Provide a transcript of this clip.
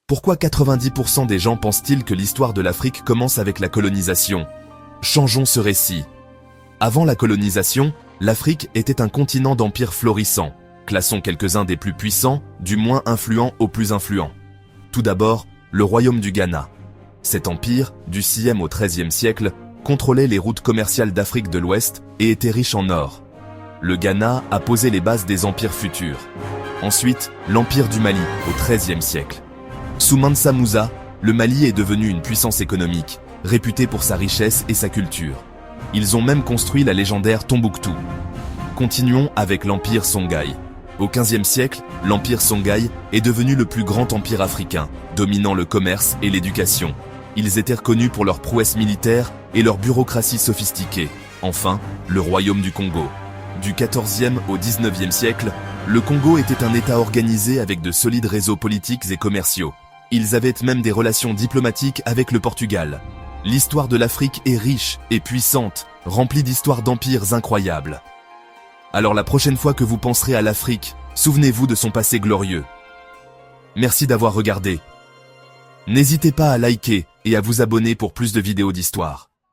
Pourquoi 90% des gens pensent-ils que l'histoire de l'Afrique commence avec la colonisation? Changeons ce récit. Avant la colonisation, l'Afrique était un continent d'empires florissants. Classons quelques-uns des plus puissants, du moins influents au plus influent. Tout d'abord, le royaume du Ghana. Cet empire, du 6e au 13e siècle, contrôlait les routes commerciales d'Afrique de l'Ouest et était riche en or. Le Ghana a posé les bases des empires futurs. Ensuite, l'empire du Mali, au 13e siècle. Sous Mansa Musa, le Mali est devenu une puissance économique, réputée pour sa richesse et sa culture. Ils ont même construit la légendaire Tombouctou. Continuons avec l'empire Songhai. Au XVe siècle, l'empire Songhai est devenu le plus grand empire africain, dominant le commerce et l'éducation. Ils étaient reconnus pour leurs prouesses militaires et leur bureaucratie sophistiquée. Enfin, le royaume du Congo. Du XIVe au XIXe siècle, le Congo était un État organisé avec de solides réseaux politiques et commerciaux. Ils avaient même des relations diplomatiques avec le Portugal. L'histoire de l'Afrique est riche et puissante, remplie d'histoires d'empires incroyables. Alors la prochaine fois que vous penserez à l'Afrique, souvenez-vous de son passé glorieux. Merci d'avoir regardé. N'hésitez pas à liker et à vous abonner pour plus de vidéos d'histoire.